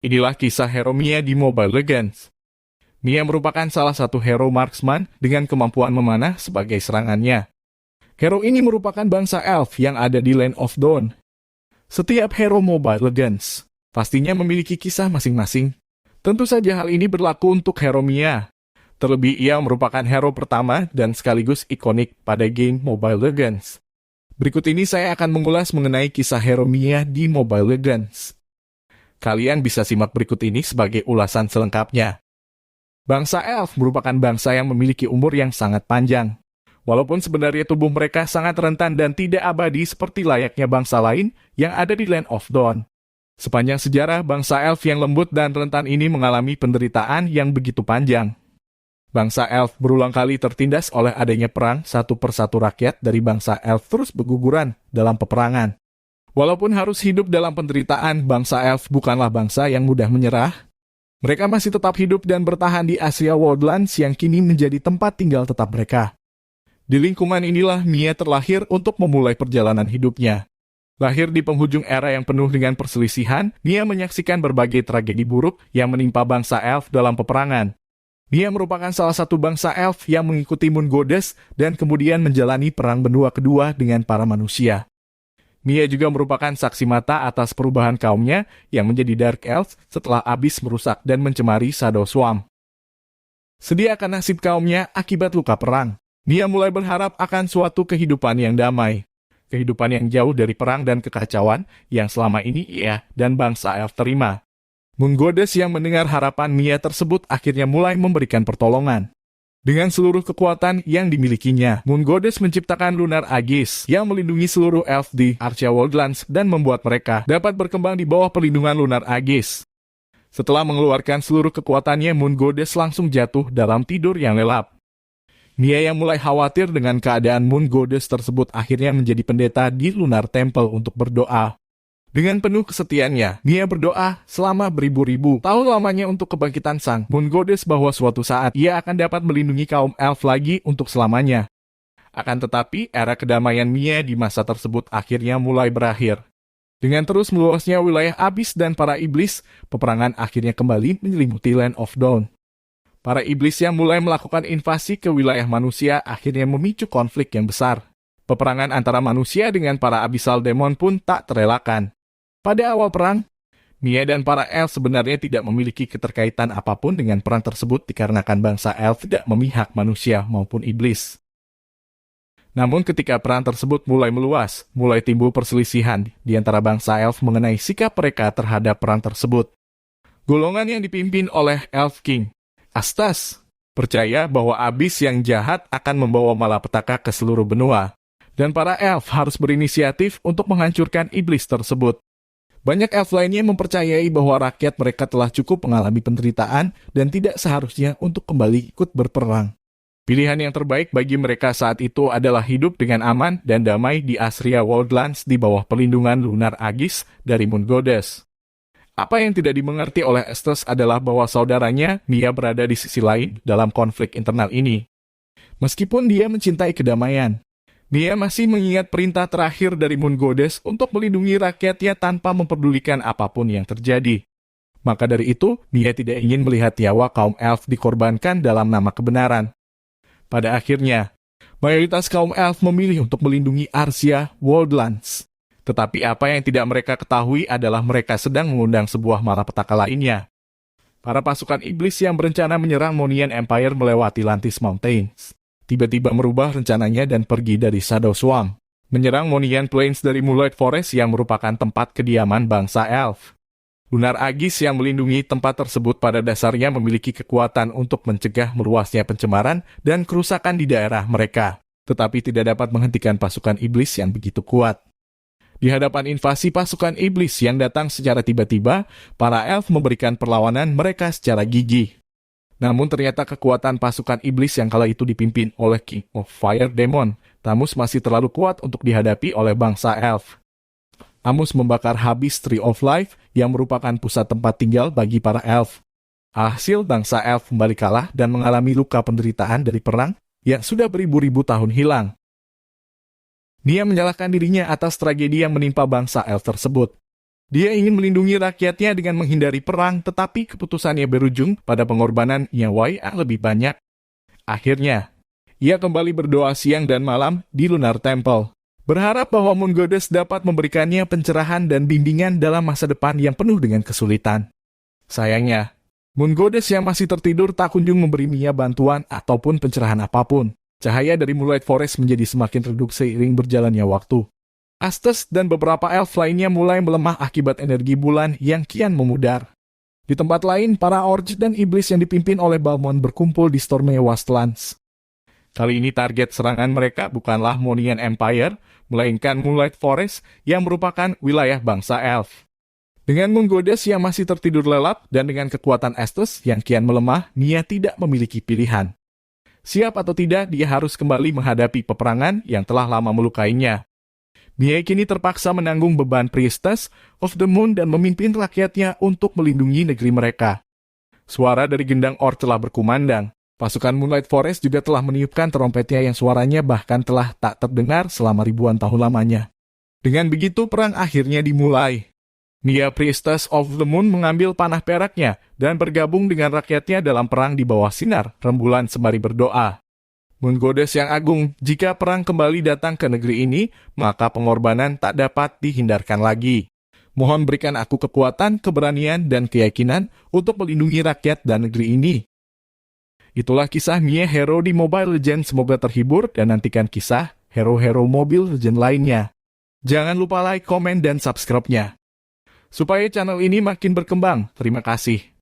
Inilah kisah hero Mia di Mobile Legends. Mia merupakan salah satu hero marksman dengan kemampuan memanah sebagai serangannya. Hero ini merupakan bangsa elf yang ada di Land of Dawn. Setiap hero Mobile Legends pastinya memiliki kisah masing-masing. Tentu saja hal ini berlaku untuk hero Mia. Terlebih ia merupakan hero pertama dan sekaligus ikonik pada game Mobile Legends. Berikut ini saya akan mengulas mengenai kisah hero Mia di Mobile Legends. Kalian bisa simak berikut ini sebagai ulasan selengkapnya. Bangsa elf merupakan bangsa yang memiliki umur yang sangat panjang. Walaupun sebenarnya tubuh mereka sangat rentan dan tidak abadi seperti layaknya bangsa lain yang ada di Land of Dawn. Sepanjang sejarah, bangsa elf yang lembut dan rentan ini mengalami penderitaan yang begitu panjang. Bangsa elf berulang kali tertindas oleh adanya perang, satu persatu rakyat dari bangsa elf terus berguguran dalam peperangan. Walaupun harus hidup dalam penderitaan, bangsa elf bukanlah bangsa yang mudah menyerah. Mereka masih tetap hidup dan bertahan di Asia Wildlands yang kini menjadi tempat tinggal tetap mereka. Di lingkungan inilah Mia terlahir untuk memulai perjalanan hidupnya. Lahir di penghujung era yang penuh dengan perselisihan, Mia menyaksikan berbagai tragedi buruk yang menimpa bangsa elf dalam peperangan. Mia merupakan salah satu bangsa elf yang mengikuti Moon Goddess dan kemudian menjalani perang benua kedua dengan para manusia. Mia juga merupakan saksi mata atas perubahan kaumnya yang menjadi Dark Elf setelah Abyss merusak dan mencemari Shadow Swamp. Sedih akan nasib kaumnya akibat luka perang, Mia mulai berharap akan suatu kehidupan yang damai. Kehidupan yang jauh dari perang dan kekacauan yang selama ini ia dan bangsa Elf terima. Moon Goddess yang mendengar harapan Mia tersebut akhirnya mulai memberikan pertolongan. Dengan seluruh kekuatan yang dimilikinya, Moon Goddess menciptakan Lunar Aegis yang melindungi seluruh elf di Asia Wildlands dan membuat mereka dapat berkembang di bawah perlindungan Lunar Aegis. Setelah mengeluarkan seluruh kekuatannya, Moon Goddess langsung jatuh dalam tidur yang lelap. Mia yang mulai khawatir dengan keadaan Moon Goddess tersebut akhirnya menjadi pendeta di Lunar Temple untuk berdoa. Dengan penuh kesetiaannya, Mia berdoa selama beribu-ribu tahun lamanya untuk kebangkitan sang Moon Goddess bahwa suatu saat ia akan dapat melindungi kaum elf lagi untuk selamanya. Akan tetapi, era kedamaian Mia di masa tersebut akhirnya mulai berakhir. Dengan terus meluasnya wilayah Abyss dan para iblis, peperangan akhirnya kembali menyelimuti Land of Dawn. Para iblis yang mulai melakukan invasi ke wilayah manusia akhirnya memicu konflik yang besar. Peperangan antara manusia dengan para abyssal demon pun tak terelakkan. Pada awal perang, Mia dan para elf sebenarnya tidak memiliki keterkaitan apapun dengan perang tersebut dikarenakan bangsa elf tidak memihak manusia maupun iblis. Namun ketika perang tersebut mulai meluas, mulai timbul perselisihan di antara bangsa elf mengenai sikap mereka terhadap perang tersebut. Golongan yang dipimpin oleh Elf King, Astas, percaya bahwa Abyss yang jahat akan membawa malapetaka ke seluruh benua, dan para elf harus berinisiatif untuk menghancurkan iblis tersebut. Banyak elf lainnya mempercayai bahwa rakyat mereka telah cukup mengalami penderitaan dan tidak seharusnya untuk kembali ikut berperang. Pilihan yang terbaik bagi mereka saat itu adalah hidup dengan aman dan damai di Asia Wildlands di bawah perlindungan Lunar Aegis dari Moon Goddess. Apa yang tidak dimengerti oleh Estes adalah bahwa saudaranya, Mia, berada di sisi lain dalam konflik internal ini. Meskipun dia mencintai kedamaian, Mia masih mengingat perintah terakhir dari Moon Goddess untuk melindungi rakyatnya tanpa memperdulikan apapun yang terjadi. Maka dari itu, Mia tidak ingin melihat nyawa kaum elf dikorbankan dalam nama kebenaran. Pada akhirnya, mayoritas kaum elf memilih untuk melindungi Asia Wildlands. Tetapi apa yang tidak mereka ketahui adalah mereka sedang mengundang sebuah malapetaka lainnya. Para pasukan iblis yang berencana menyerang Monian Empire melewati Lantis Mountains tiba-tiba merubah rencananya dan pergi dari Shadow Swamp, menyerang Monian Plains dari Moonlight Forest yang merupakan tempat kediaman bangsa elf. Lunar Aegis yang melindungi tempat tersebut pada dasarnya memiliki kekuatan untuk mencegah meluasnya pencemaran dan kerusakan di daerah mereka, tetapi tidak dapat menghentikan pasukan iblis yang begitu kuat. Di hadapan invasi pasukan iblis yang datang secara tiba-tiba, para elf memberikan perlawanan mereka secara gigih. Namun ternyata kekuatan pasukan iblis yang kala itu dipimpin oleh King of Fire Demon, Tamus, masih terlalu kuat untuk dihadapi oleh bangsa elf. Tamus membakar habis Tree of Life yang merupakan pusat tempat tinggal bagi para elf. Alhasil bangsa elf kembali kalah dan mengalami luka penderitaan dari perang yang sudah beribu-ribu tahun hilang. Dia menyalahkan dirinya atas tragedi yang menimpa bangsa elf tersebut. Dia ingin melindungi rakyatnya dengan menghindari perang, tetapi keputusannya berujung pada pengorbanan nyawa yang lebih banyak. Akhirnya, ia kembali berdoa siang dan malam di Lunar Temple, berharap bahwa Moon Goddess dapat memberikannya pencerahan dan bimbingan dalam masa depan yang penuh dengan kesulitan. Sayangnya, Moon Goddess yang masih tertidur tak kunjung memberi Mia bantuan ataupun pencerahan apapun. Cahaya dari Moonlight Forest menjadi semakin redup seiring berjalannya waktu. Astes dan beberapa elf lainnya mulai melemah akibat energi bulan yang kian memudar. Di tempat lain, para orc dan iblis yang dipimpin oleh Balmond berkumpul di Stormy Wastelands. Kali ini target serangan mereka bukanlah Monian Empire, melainkan Moonlight Forest yang merupakan wilayah bangsa elf. Dengan Moon Goddess yang masih tertidur lelap dan dengan kekuatan Astes yang kian melemah, Mia tidak memiliki pilihan. Siap atau tidak, dia harus kembali menghadapi peperangan yang telah lama melukainya. Mia kini terpaksa menanggung beban Priestess of the Moon dan memimpin rakyatnya untuk melindungi negeri mereka. Suara dari gendang orc telah berkumandang. Pasukan Moonlight Forest juga telah meniupkan trompetnya yang suaranya bahkan telah tak terdengar selama ribuan tahun lamanya. Dengan begitu, perang akhirnya dimulai. Mia Priestess of the Moon mengambil panah peraknya dan bergabung dengan rakyatnya dalam perang di bawah sinar rembulan sembari berdoa. Moon Goddess yang agung, jika perang kembali datang ke negeri ini, maka pengorbanan tak dapat dihindarkan lagi. Mohon berikan aku kekuatan, keberanian, dan keyakinan untuk melindungi rakyat dan negeri ini. Itulah kisah Mia hero di Mobile Legends. Semoga terhibur dan nantikan kisah hero-hero Mobile Legends lainnya. Jangan lupa like, komen, dan subscribe-nya supaya channel ini makin berkembang. Terima kasih.